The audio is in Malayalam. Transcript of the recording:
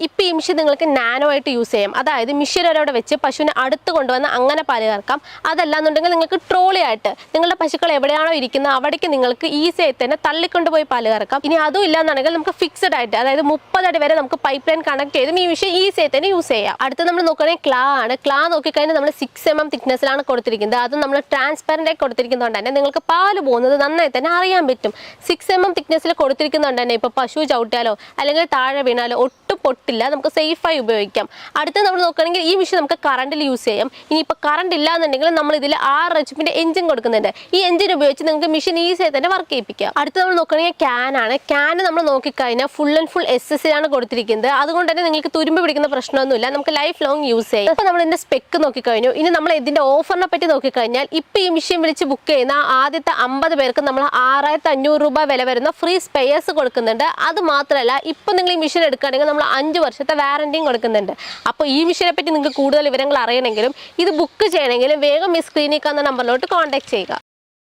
ഇപ്പോൾ ഈ മെഷീൻ നിങ്ങൾക്ക് നാനോ ആയിട്ട് യൂസ് ചെയ്യാം. അതായത് മെഷീൻ ഒരവിടെ വെച്ച് പശുവിനെ അടുത്ത് കൊണ്ടുവന്ന് അങ്ങനെ പാല് കറക്കാം. അതല്ലാന്നുണ്ടെങ്കിൽ നിങ്ങൾക്ക് ട്രോളി ആയിട്ട് നിങ്ങളുടെ പശുക്കൾ എവിടെയാണോ ഇരിക്കുന്നത് അവിടേക്ക് നിങ്ങൾക്ക് ഈസി ആയി തന്നെ തള്ളിക്കൊണ്ടുപോയി പാല് കറക്കാം. ഇനി അതും ഇല്ലാന്നുണ്ടെങ്കിൽ നമുക്ക് ഫിക്സഡ് ആയിട്ട് അതായത് 30 അടി വരെ നമുക്ക് പൈപ്പ് ലൈൻ കണക്ട് ചെയ്തും ഈ മെഷീൻ ഈസി ആയി തന്നെ യൂസ് ചെയ്യാം. അടുത്ത് നമ്മൾ നോക്കുകയാണെങ്കിൽ ക്ലാ ആണ്. ക്ലാ നോക്കിക്കഴിഞ്ഞാൽ നമ്മൾ 6 mm തിക്നെസ്സിലാണ് കൊടുത്തിരിക്കുന്നത്. അത് നമ്മൾ ട്രാൻസ്പെറൻ്റ് ആയി കൊടുത്തിരിക്കുന്നതുകൊണ്ട് തന്നെ നിങ്ങൾക്ക് പാല് പോകുന്നത് നന്നായി തന്നെ അറിയാൻ പറ്റും. 6 mm തിക്നെസ്സിൽ കൊടുത്തിരിക്കുന്നതുകൊണ്ട് തന്നെ ഇപ്പോൾ പശു ചവിട്ടിയാലോ അല്ലെങ്കിൽ താഴെ വീണാലോ ഒട്ടും പൊട്ടില്ല, നമുക്ക് സേഫായി ഉപയോഗിക്കാം. അടുത്ത് നമ്മൾ നോക്കുകയാണെങ്കിൽ ഈ മെഷീൻ നമുക്ക് കറണ്ടിൽ യൂസ് ചെയ്യാം. ഇനിയിപ്പോൾ കറണ്ട് ഇല്ല എന്നുണ്ടെങ്കിൽ നമ്മൾ ഇതിൽ 6 HP എഞ്ചിൻ കൊടുക്കുന്നുണ്ട്. ഈ എഞ്ചിൻ ഉപയോഗിച്ച് നിങ്ങൾക്ക് മെഷീൻ ഈസിയായി തന്നെ വർക്ക് ചെയ്യിപ്പിക്കാം. അടുത്ത് നമ്മൾ നോക്കുകയാണെങ്കിൽ ക്യാൻ ആണ്. ക്യാൻ നമ്മൾ നോക്കിക്കഴിഞ്ഞാൽ ഫുൾ ആൻഡ് ഫുൾ SS ആണ് കൊടുത്തിരിക്കുന്നത്. അതുകൊണ്ട് തന്നെ നിങ്ങൾക്ക് തുരുമ്പ് പിടിക്കുന്ന പ്രശ്നമൊന്നുമില്ല, നമുക്ക് ലൈഫ് ലോങ് യൂസ് ചെയ്യാം. അപ്പോൾ നമ്മൾ ഇതിൻ്റെ സ്പെക്ക് നോക്കിക്കഴിഞ്ഞു. ഇനി നമ്മൾ ഇതിൻ്റെ ഓഫറിനെ പറ്റി നോക്കിക്കഴിഞ്ഞാൽ ഇപ്പോൾ ഈ മെഷീൻ വിളിച്ച് ബുക്ക് ചെയ്യുന്ന ആദ്യത്തെ 50 പേർക്ക് നമ്മൾ 6500 രൂപ വില വരുന്ന ഫ്രീ സ്പെയർസ് കൊടുക്കുന്നുണ്ട്. അത് മാത്രമല്ല ഇപ്പോൾ നിങ്ങൾ ഈ മെഷീൻ എടുക്കുകയാണെങ്കിൽ നമ്മൾ 5 വർഷത്തെ വാറണ്ടിയും കൊടുക്കുന്നുണ്ട്. അപ്പോൾ ഈ മെഷീനെ പറ്റി നിങ്ങൾക്ക് കൂടുതൽ വിവരങ്ങൾ അറിയണമെങ്കിലും ഇത് ബുക്ക് ചെയ്യണമെങ്കിലും വേഗം ഈ സ്ക്രീനിൽ കാണുന്ന നമ്പറിലോട്ട് കോൺടാക്ട് ചെയ്യുക.